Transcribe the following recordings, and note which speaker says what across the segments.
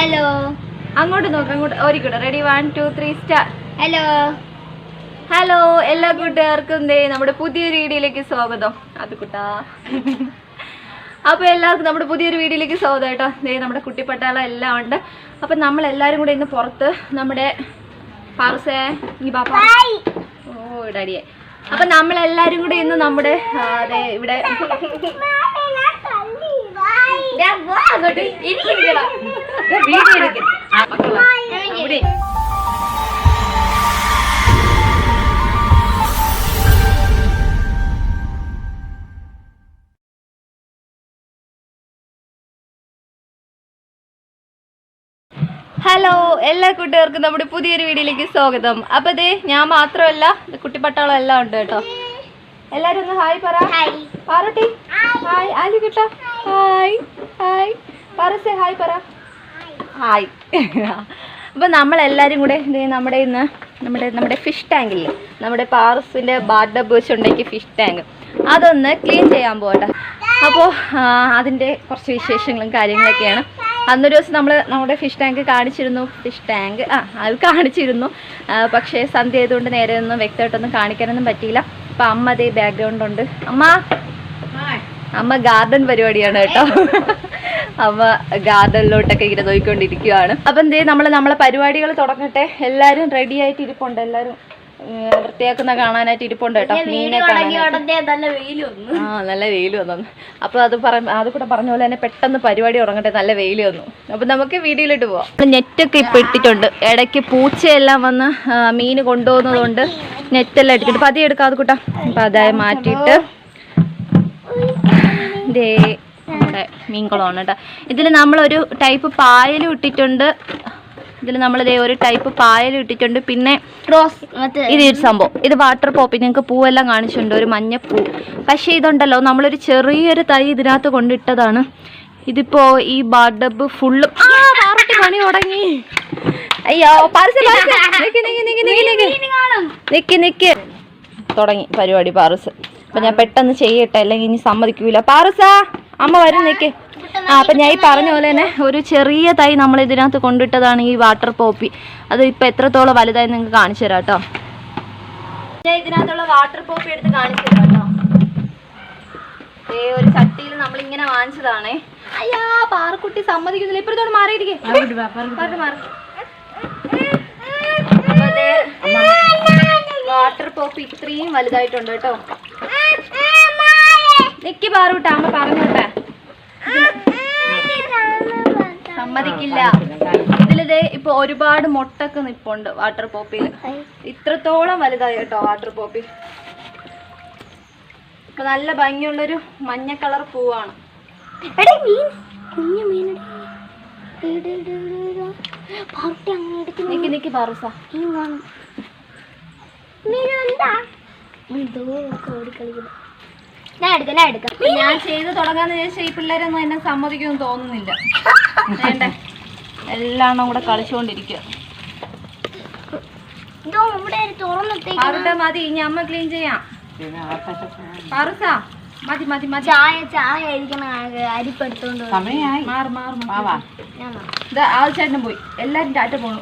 Speaker 1: Hello.
Speaker 2: അങ്ങോട്ട് നോക്ക്, അങ്ങോട്ട് ഒരിക്കട്ടെ. Ready, 1 2 3 start.
Speaker 1: ഹലോ
Speaker 2: ഹലോ എല്ലാ കൂട്ടുകാർക്കും നമ്മുടെ പുതിയൊരു വീഡിയോയിലേക്ക് സ്വാഗതം. അത് കുട്ടാ. അപ്പോൾ എല്ലാവർക്കും നമ്മുടെ പുതിയൊരു വീഡിയോയിലേക്ക് സ്വാഗതം കേട്ടോ. നമ്മുടെ കുട്ടിപ്പട്ടാളം എല്ലാം ഉണ്ട്. അപ്പം നമ്മളെല്ലാവരും കൂടെ ഇന്ന് പുറത്ത് നമ്മുടെ പാർസേ ഈ ബാപ്പ ഓ ഡാഡിയെ. അപ്പം നമ്മളെല്ലാവരും കൂടെ ഇന്ന് നമ്മുടെ അതെ ഇവിടെ വീഡിയോ എടുക്കും. ഹലോ എല്ലാ കൂട്ടുകാർക്കും നമ്മുടെ പുതിയൊരു വീഡിയോയിലേക്ക് സ്വാഗതം. അപ്പോൾ ദേ ഞാൻ മാത്രമല്ല, കുട്ടിപ്പട്ടാളം എല്ലാം ഉണ്ട് കേട്ടോ. എല്ലാവരും ഒന്ന് ഹായ് പറ. പാറട്ടി ഹായ്. ആലു കേട്ടോ ഹായ്. ഹായ് പാറസേ ഹായ് പറ. ഹായ്. അപ്പോൾ നമ്മളെല്ലാവരും കൂടെ നമ്മുടെ ഇന്ന് നമ്മുടെ ഫിഷ് ടാങ്കില്ലേ, നമ്മുടെ പാറസിൻ്റെ ബാർഡബ് വെച്ചുണ്ടാക്കിയ ഫിഷ് ടാങ്ക് അതൊന്ന് ക്ലീൻ ചെയ്യാൻ പോകട്ടെ. അപ്പോൾ അതിൻ്റെ കുറച്ച് വിശേഷങ്ങളും കാര്യങ്ങളൊക്കെയാണ്. അന്നൊരു ദിവസം നമ്മുടെ ഫിഷ് ടാങ്ക് കാണിച്ചിരുന്നു. അത് കാണിച്ചിരുന്നു. പക്ഷേ സന്ധ്യ ആയതുകൊണ്ട് നേരെ ഒന്നും വ്യക്തമായിട്ടൊന്നും കാണിക്കാനൊന്നും പറ്റിയില്ല. അപ്പം അമ്മ അതേ ബാക്ക്ഗ്രൗണ്ട് ഉണ്ട്. അമ്മ ഗാർഡൻ പരിപാടിയാണ് കേട്ടോ. അമ്മ ഗാർഡനിലോട്ടൊക്കെ ഇങ്ങനെ നോക്കിക്കൊണ്ടിരിക്കുകയാണ്. അപ്പം നമ്മളെ പരിപാടികൾ തുടങ്ങട്ടെ. എല്ലാവരും റെഡി ആയിട്ട് ഇരിപ്പുണ്ട്. എല്ലാവരും വൃത്തിയാക്കുന്ന കാണാനായിട്ട് ഇരിപ്പുണ്ട് കേട്ടോ. മീനെ നല്ല വെയിൽ വന്നു. അപ്പോൾ അത് കൂടെ പറഞ്ഞ പോലെ തന്നെ പെട്ടെന്ന് പരിപാടി തുടങ്ങട്ടെ. നല്ല വെയിൽ വന്നു. അപ്പം നമുക്ക് വീഡിയോയിലിട്ട് പോവാം. നെറ്റൊക്കെ ഇപ്പം ഇട്ടിട്ടുണ്ട്. ഇടയ്ക്ക് പൂച്ചയെല്ലാം വന്ന് മീൻ കൊണ്ടുപോകുന്നതുകൊണ്ട് നെറ്റെല്ലാം ഇട്ടിട്ട് പതിയെ എടുക്കാതെ കൂട്ടാ. അപ്പം അതായി മാറ്റിയിട്ട് മീൻകുളമാണ് കേട്ടോ. ഇതിൽ നമ്മളൊരു ടൈപ്പ് പായലും ഇട്ടിട്ടുണ്ട്. ഒരു ടൈപ്പ് പായലും ഇട്ടിട്ടുണ്ട്. പിന്നെ റോസ് ഇതൊരു സംഭവം, ഇത് വാട്ടർ പോപ്പി. നിങ്ങൾക്ക് പൂവെല്ലാം കാണിച്ചിട്ടുണ്ട്, ഒരു മഞ്ഞപ്പൂ. പക്ഷേ ഇതുണ്ടല്ലോ, നമ്മളൊരു ചെറിയൊരു തൈ ഇതിനകത്ത് കൊണ്ടിട്ടതാണ്. ഇതിപ്പോ ഈ ബാർഡബ് ഫുള്ളും പണി തുടങ്ങി. അയ്യോ നിക്ക് തുടങ്ങി പരിപാടി പാറസ്. അപ്പൊ ഞാൻ പെട്ടെന്ന് ചെയ്യട്ടെ, അല്ലെങ്കിൽ ഇനി സമ്മതിക്കൂല. പാറസാ അമ്മ വരും, നിക്ക്. അപ്പം ഞാൻ ഈ പറഞ്ഞ പോലെ തന്നെ ഒരു ചെറിയ തൈ നമ്മൾ ഇതിനകത്ത് കൊണ്ടിട്ടതാണ് ഈ വാട്ടർ പോപ്പി. അത് ഇപ്പം എത്രത്തോളം വലുതായി നിങ്ങൾക്ക് കാണിച്ചു തരാം കേട്ടോ. ഞാൻ ഇതിനകത്തുള്ള വാട്ടർ പോപ്പി എടുത്ത് കാണിച്ചു തരാം കേട്ടോ. ഒരു ചട്ടിയിൽ നമ്മളിങ്ങനെ വാങ്ങിച്ചതാണേ. അയ്യാ പാറക്കുട്ടി സമ്മതിക്കുന്നില്ല. ഇപ്പഴത്തോട് മാറിയിരിക്കേ. വാട്ടർ പോപ്പി ഇത്രയും വലുതായിട്ടുണ്ട് കേട്ടോ. നിക്ക് പാറൂട്ട, അമ്മ പറഞ്ഞോട്ടെ. സമ്മതിക്കില്ല. ഇതിലിത് ഇപ്പൊ ഒരുപാട് മുട്ടൊക്കെ നിപ്പുണ്ട് വാട്ടർ പോപ്പിയിൽ. ഇത്രത്തോളം വലുതായി കേട്ടോ വാട്ടർ പോപ്പി. ഇപ്പൊ നല്ല ഭംഗിയുള്ളൊരു മഞ്ഞ കളർ പൂവാണ്. നിക്ക് പാറൂസ. ഞാൻ ചെയ്ത് തുടങ്ങാന്ന് ചോദിച്ചാൽ ഈ പിള്ളേരൊന്നും എന്നെ സമ്മതിക്കുമെന്ന് തോന്നുന്നില്ല. വേണ്ടേ, എല്ലാം കൂടെ കളിച്ചുകൊണ്ടിരിക്കുക. മതി, ഇനി അമ്മ ക്ലീൻ ചെയ്യാം. പാറുസാ മതി മതി മതി. ചായ അരിപ്പെടുത്തോണ്ട് ആവശ്യമായിട്ടും പോയി. എല്ലാരും ടാറ്റ പോണു.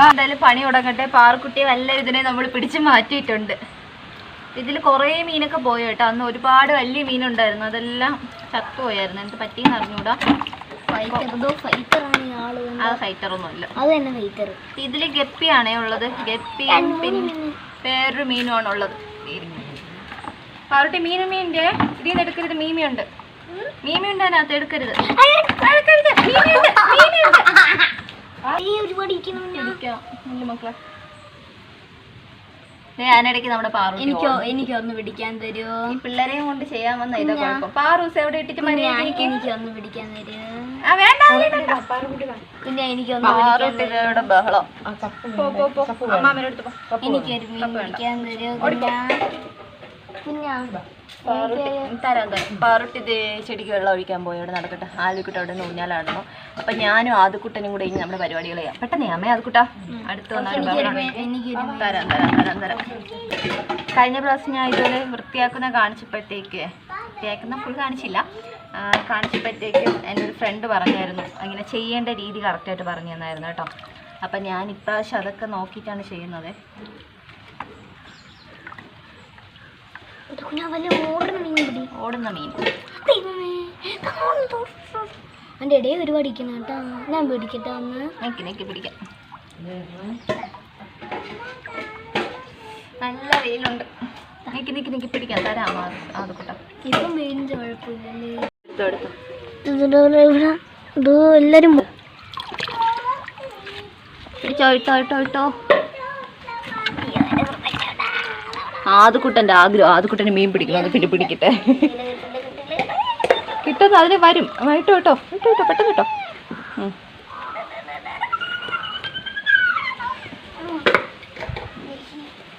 Speaker 2: എന്തായാലും പണി തുടങ്ങട്ടെ. പാറക്കുട്ടിയെ വല്ല ഇതിനെ നമ്മൾ പിടിച്ചു മാറ്റിയിട്ടുണ്ട്. ഇതിൽ കുറേ മീനൊക്കെ പോയി കേട്ടോ. അന്ന് ഒരുപാട് വലിയ മീനുണ്ടായിരുന്നു, അതെല്ലാം ചത്തുപോയായിരുന്നു. എന്ത് പറ്റിയെന്ന് അറിഞ്ഞൂടാ. ഫൈറ്ററൊന്നുമില്ല, ഇതിൽ ഗപ്പിയാണേ ഉള്ളത്. ഗപ്പിയും പിന്നെ വേറൊരു മീനുമാണ് ഉള്ളത്. പാറുട്ടി മീനുമീൻ്റെ ഇതിന്ന് എടുക്കരുത്. മീമിയുണ്ട് അതിനകത്ത് എടുക്കരുത്. മക്കളെ ഞാനിടയ്ക്ക് നമ്മുടെ പാറു എനിക്കൊന്ന് പിടിക്കാൻ തരുമോ? ഈ പിള്ളേരെയും കൊണ്ട് ചെയ്യാൻ വന്ന ഇതാ കുഴപ്പം. പാറൂസ് എവിടെ ഇട്ടിട്ട് എനിക്കൊന്ന് പിടിക്കാൻ തരുമോ? പിന്നെ എനിക്കൊന്ന് ബഹളം. അമ്മാമേനടുത്ത് എനിക്കൊരു മീൻ പിടിക്കാൻ തരുമോ? തരാം. പാറുട്ടി ഇത് ചെടിക്ക് വെള്ളം ഒഴിക്കാൻ പോയി. അവിടെ നടക്കട്ടെ. ആലുക്കുട്ട അവിടെ നിന്ന് ഊഞ്ഞാലാടണം. അപ്പം ഞാനും ആദ്യക്കുട്ടനും കൂടെ ഇനി നമ്മുടെ പരിപാടികൾ ചെയ്യാം. പെട്ടെന്ന് അമ്മേ ആദ്യക്കുട്ട അടുത്ത് വന്നാൽ തരാം. കഴിഞ്ഞ പ്രാവശ്യം ഞാൻ ഇതുപോലെ വൃത്തിയാക്കുന്ന കാണിച്ചപ്പോഴത്തേക്ക് വൃത്തിയാക്കുന്ന ഫുൾ കാണിച്ചില്ല. കാണിച്ചപ്പോഴത്തേക്കും എൻ്റെ ഒരു ഫ്രണ്ട് പറഞ്ഞായിരുന്നു അങ്ങനെ ചെയ്യേണ്ട രീതി കറക്റ്റായിട്ട് പറഞ്ഞു തന്നായിരുന്നു കേട്ടോ. അപ്പം ഞാൻ ഇപ്രാവശ്യം അതൊക്കെ നോക്കിയിട്ടാണ് ചെയ്യുന്നത്. ഓടുന്ന മീൻ
Speaker 1: എൻ്റെ ഇടയിൽ ഒരുപാട് ഇരിക്കണം കേട്ടോ. ഞാൻ പിടിക്കട്ടെ ഒന്ന്
Speaker 2: നെക്കി പിടിക്കാം. നല്ല വെയിലുണ്ട്. നെക്കി പിടിക്കാം. തരാമോ അത് കൂട്ടാ.
Speaker 1: ഇപ്പം വെയിലിൻ്റെ കുഴപ്പമില്ലല്ലേ.
Speaker 2: എല്ലാവരും ഇട്ടോ. ആദ്യക്കുട്ടൻ്റെ ആഗ്രഹം, ആദ്യക്കുട്ടന് മീൻ പിടിക്കണം. പിന്നെ പിടിക്കട്ടെ. കിട്ടുന്നത് അതിന് വരും. ഇട്ടോ പെട്ടെന്ന് ഇട്ടോ.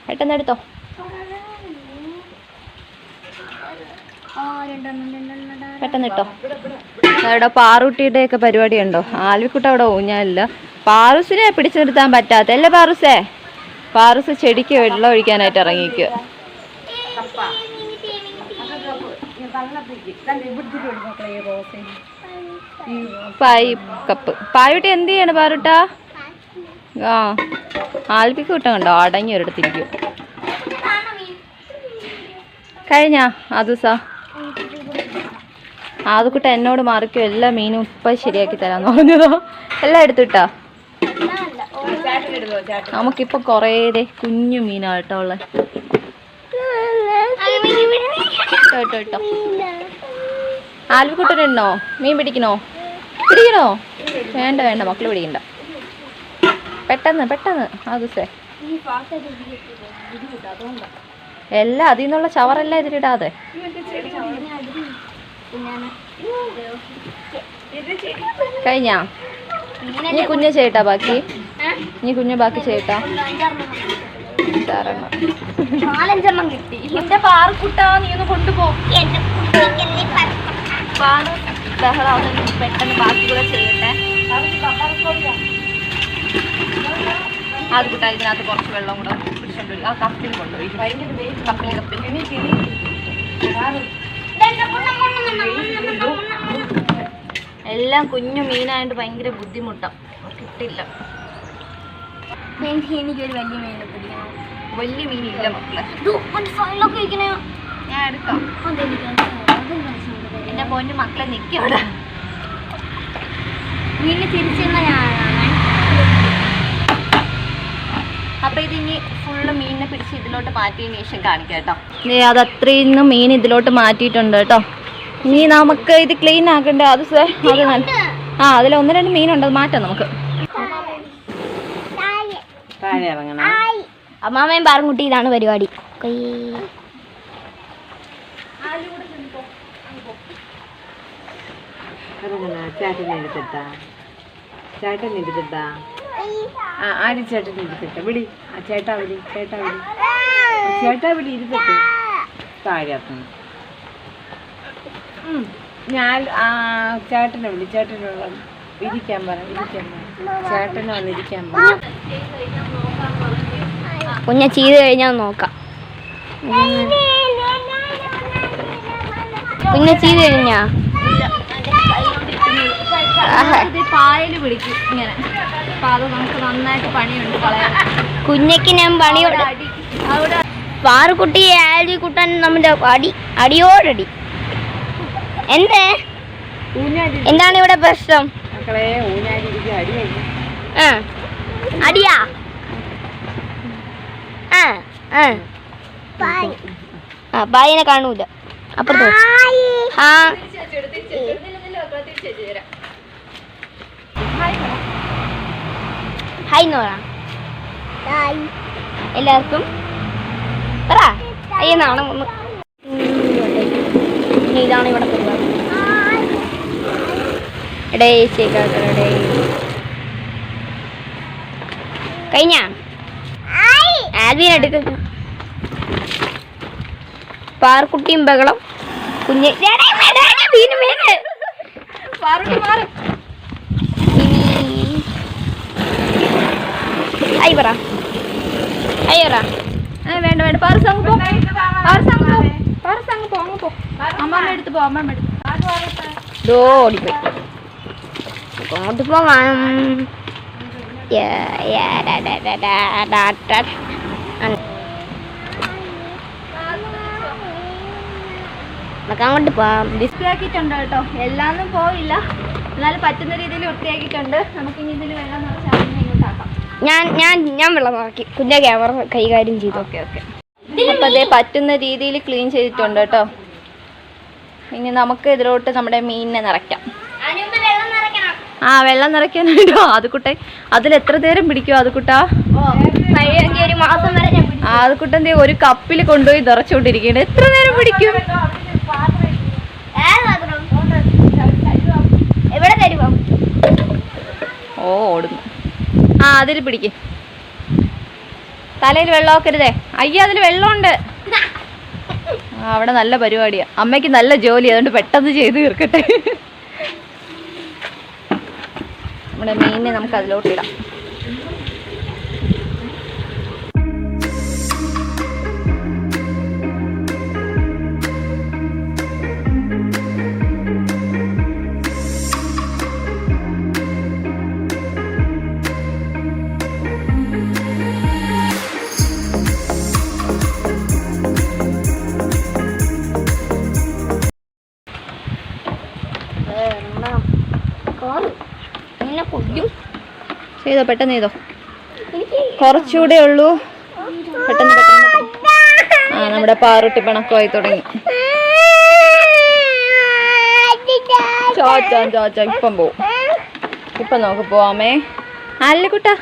Speaker 2: പെട്ടെന്ന് എടുത്തോ. പെട്ടെന്ന് ഇട്ടോ. അവിടെ പാറൂട്ടിയുടെ ഒക്കെ പരിപാടി ഉണ്ടോ? ആൽവിക്കുട്ട അവിടെ ഊഞ്ഞാലില്ല. പാറൂസിനെ പിടിച്ചു നിർത്താൻ പറ്റാത്ത അല്ലേ പാറൂസേ? പാറൂസ് ചെടിക്ക് വെള്ളം ഒഴിക്കാനായിട്ട് ഇറങ്ങിക്കുക. കപ്പ് പായൂട്ടി എന്ത് ചെയ്യാണ് പാറൂട്ടാ? ആ ആൽവിക്ക് കൂട്ടം കണ്ടോ അടങ്ങി ഒരിടത്തിരിക്കും. കഴിഞ്ഞാ അതുസാ ആദ്യക്കുട്ട എന്നോട് മാറിക്കും എല്ലാ മീനും ഇപ്പം ശരിയാക്കി തരാന്ന് പറഞ്ഞതോ. എല്ലാം എടുത്തിട്ടാ? നമുക്കിപ്പോൾ കുറേ കുഞ്ഞു മീനാട്ടോ ഉള്ളത്. ഇട്ടോ ആൽവിക്കുട്ടനുണ്ടോ? മീൻ പിടിക്കണോ? വേണ്ട മക്കള് പിടിക്കണ്ട. പെട്ടെന്ന് അതുസേ എല്ലാം അതിൽ നിന്നുള്ള ചവറെല്ലാം ഇതിലിടാതെ. കഴിഞ്ഞാ നീ കുഞ്ഞ് ചെയ്യട്ടാ ബാക്കി? ബാക്കി ചെയ്യട്ടാ?
Speaker 1: 4-5 കിട്ടി.
Speaker 2: എന്റെ പാറക്കുട്ടാ നീ ഒന്ന് കൊണ്ടുപോ. പെട്ടെന്ന് ബാക്കി കൂടെ ചെയ്യട്ടെ. അത് കൂട്ടാ ഇതിനകത്ത് കുറച്ച് വെള്ളം കൂടെ പിടിച്ചോണ്ട് ആ കപ്പിൽ കൊണ്ടുപോയി. കപ്പിൽ എല്ലാം കുഞ്ഞു മീനായതുകൊണ്ട് ഭയങ്കര ബുദ്ധിമുട്ടാണ്. കിട്ടില്ല.
Speaker 1: എനിക്കൊരു വലിയ മീനെ പിടിക്കണം.
Speaker 2: വലിയ മീനില്ല മക്കളെ. ഞാൻ എടുക്കാം. എന്റെ പൊന്നു മക്കളെ നിൽക്കവിടെ.
Speaker 1: മീനെ തിരിച്ചുള്ള ഞാനാണ്.
Speaker 2: അപ്പൊ ഇതിനി ഫുള്ള് മീനിനെ പിടിച്ച് ഇതിലോട്ട് മാറ്റിയതിന് ശേഷം കാണിക്കാം കേട്ടോ. അത് അത്രയും മീൻ ഇതിലോട്ട് മാറ്റിയിട്ടുണ്ട് കേട്ടോ. ഇനി നമുക്ക് ഇത് ക്ലീൻ ആക്കണ്ടേ? അത് നല്ല അതിൽ 1-2 മീനുണ്ട്. അത് മാറ്റാം നമുക്ക്.
Speaker 1: അമ്മാമയും പാറൻകുട്ടി ഇതാണ് പരിപാടി.
Speaker 3: ചേട്ടനെടുത്തിട്ട് വിളി. ചേട്ടാ വിളി ഇരുത്തിട്ട് താഴെയാക്കുന്നു. ഞാൻ ചേട്ടനെ വിളി. ചേട്ടനുള്ള ഇരിക്കാൻ പറ. ചേട്ടനെ വന്നിരിക്കാൻ പറ.
Speaker 1: കുഞ്ഞ ചെയ്ത് കഴിഞ്ഞാൽ നോക്കാം. കുഞ്ഞ ചെയ്ത് കഴിഞ്ഞാ
Speaker 2: പായല് പിടിക്കും ഇങ്ങനെ. അപ്പൊ അത് നമുക്ക് നന്നായിട്ട് പണിയുണ്ട് കളയാൻ.
Speaker 1: കുഞ്ഞയ്ക്ക് ഞാൻ പണിയോട് പാറുകുട്ടി ആലി കുട്ടാൻ നമ്മുടെ അടിയോടടി. എന്താണ് ഇവിടെ പ്രശ്നം? അടിയാ? പായനെ കാണൂല അപ്പുറത്ത്. ഹായ് നോറ. എല്ലാവർക്കും പറ. അയ്യെന്നാണ് ഒന്ന്. ഇതാണ് ഇവിടെ കഴിഞ്ഞ ആൽവിൻ എടുക്ക. പാർക്കുട്ടിയും ബഹളം. കുഞ്ഞ് പറ.
Speaker 2: വേണ്ട പാർസ് അങ്ങ് പോ. അമ്മമ്മ എടുത്ത് പോ. ദോ ഓടിപ്പോയി.
Speaker 1: അങ്ങോട്ട് പോകാം. നമുക്ക് അങ്ങോട്ട് പോവാം.
Speaker 2: വൃത്തിയാക്കിയിട്ടുണ്ട് കേട്ടോ, എല്ലാന്നും പോയില്ല, എന്നാലും പറ്റുന്ന രീതിയിൽ വൃത്തിയാക്കിയിട്ടുണ്ട്. നമുക്ക് ഇനി ഇതിൽ വെള്ളം നിറച്ചാൽ ഇങ്ങോട്ടാക്കാം.
Speaker 1: ഞാൻ വെള്ളം നോക്കി കുഞ്ഞ ക്യാമറ കൈകാര്യം ചെയ്തു.
Speaker 2: Okay okay. അപ്പം അതേ പറ്റുന്ന രീതിയിൽ ക്ലീൻ ചെയ്തിട്ടുണ്ട് കേട്ടോ. ഇനി നമുക്ക് ഇതിലോട്ട് നമ്മുടെ മീനിനെ നിറയ്ക്കാം. വെള്ളം നിറയ്ക്കാനായിട്ടോ അതുകുട്ടെ. അതിൽ എത്ര നേരം പിടിക്കുമോ അതുകുട്ടാ?
Speaker 1: ഒരു മാസം വരെ
Speaker 2: അതുകുട്ടൻ ഒരു കപ്പിൽ കൊണ്ടുപോയി നിറച്ചുകൊണ്ടിരിക്കുകയാണ്. എത്ര നേരം പിടിക്കും?
Speaker 1: എവിടെ തരുമോ?
Speaker 2: ഓടുന്നു. അതിൽ പിടിക്കും. തലയിൽ വെള്ളം വെക്കരുതേ. അയ്യ, അതിൽ വെള്ളമുണ്ട്. അവിടെ നല്ല പരിപാടിയാ. അമ്മയ്ക്ക് നല്ല ജോലി, അതുകൊണ്ട് പെട്ടെന്ന് ചെയ്ത് തീർക്കട്ടെ. നമ്മുടെ മീനിനെ നമുക്ക് അതിലോട്ടിടാം. ചെയ്തോ, പെട്ടെന്ന് ചെയ്തോ. കുറച്ചുകൂടെ ഉള്ളൂ. പെട്ടെന്ന് പെട്ടെന്ന്. നമ്മുടെ പാറുട്ടി പിണക്കമായി തുടങ്ങി. ചോച്ച ഇപ്പം പോവും. ഇപ്പം നോക്ക് പോവാമേ. അല്ല കുട്ടാ,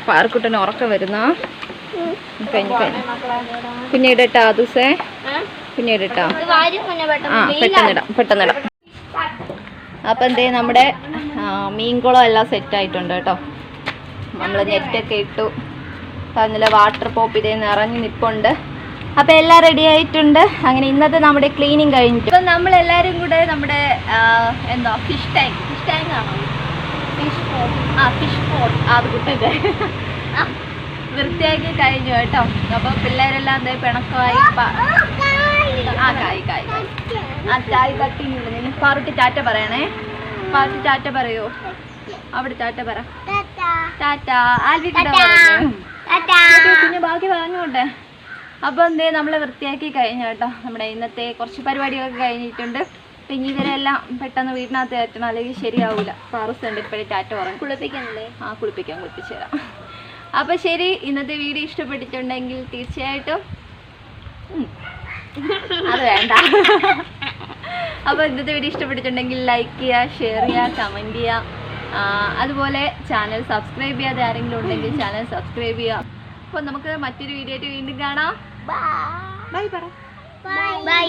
Speaker 2: പാറുക്കുട്ടന് ഉറക്കം വരുന്ന. കഴിഞ്ഞു കുഞ്ഞിടട്ടാ ദിവസേ, കുഞ്ഞിടട്ടാ. പെട്ടെന്നിടാം. അപ്പം എന്തേ നമ്മുടെ മീൻകുളം എല്ലാം സെറ്റായിട്ടുണ്ട് കേട്ടോ. നമ്മൾ നെറ്റൊക്കെ ഇട്ടു. അതിൽ വാട്ടർ പോപ്പ് ഇതേ നിറഞ്ഞ് നിൽപ്പുണ്ട്. അപ്പം എല്ലാം റെഡി ആയിട്ടുണ്ട്. അങ്ങനെ ഇന്നത്തെ നമ്മുടെ ക്ലീനിങ് കഴിഞ്ഞിട്ട് ഇപ്പം നമ്മളെല്ലാവരും കൂടെ നമ്മുടെ എന്താ ഫിഷ് ടാങ്ക് ആണോ? ഫിഷ് പോട്ട് അത് കുട്ടൊക്കെ വൃത്തിയാക്കി കഴിഞ്ഞു കേട്ടോ. അപ്പം പിള്ളേരെല്ലാം എന്തേ പിണക്കമായി. ചായ് കട്ടിങ്. പാറുട്ടി ടാറ്റ പറയണേ. പാറുട്ടി ടാറ്റ പറയോ? അവിടെ ടാറ്റ പറ. ടാറ്റ. പിന്നെ ബാക്കി പറഞ്ഞോട്ടെ. അപ്പോൾ എന്തേ നമ്മളെ വൃത്തിയാക്കി കഴിഞ്ഞു കേട്ടോ. നമ്മുടെ ഇന്നത്തെ കുറച്ച് പരിപാടികളൊക്കെ കഴിഞ്ഞിട്ടുണ്ട്. പിന്നെ ഇവരെല്ലാം പെട്ടെന്ന് വീട്ടിനകത്ത് കയറ്റണം, അല്ലെങ്കിൽ ശരിയാവില്ല. പാറസ് ഉണ്ട് ഇപ്പോഴേ ടാറ്റ പറയും. കുളിപ്പിക്കാനല്ലേ? കുളിപ്പിച്ചു തരാം. അപ്പോൾ ശരി, ഇന്നത്തെ വീഡിയോ ഇഷ്ടപ്പെട്ടിട്ടുണ്ടെങ്കിൽ തീർച്ചയായിട്ടും അത് വേണ്ട. അപ്പോൾ ഇന്നത്തെ വീഡിയോ ഇഷ്ടപ്പെട്ടിട്ടുണ്ടെങ്കിൽ ലൈക്ക് ചെയ്യുക, ഷെയർ ചെയ്യുക, കമൻറ്റ് ചെയ്യുക. അതുപോലെ ചാനൽ സബ്സ്ക്രൈബ് ചെയ്യാതെ ആരെങ്കിലും ഉണ്ടെങ്കിൽ ചാനൽ സബ്സ്ക്രൈബ് ചെയ്യുക. അപ്പോൾ നമുക്ക് മറ്റൊരു വീഡിയോ ആയിട്ട് വീണ്ടും കാണാം. ബൈ പറ.
Speaker 1: ബൈ.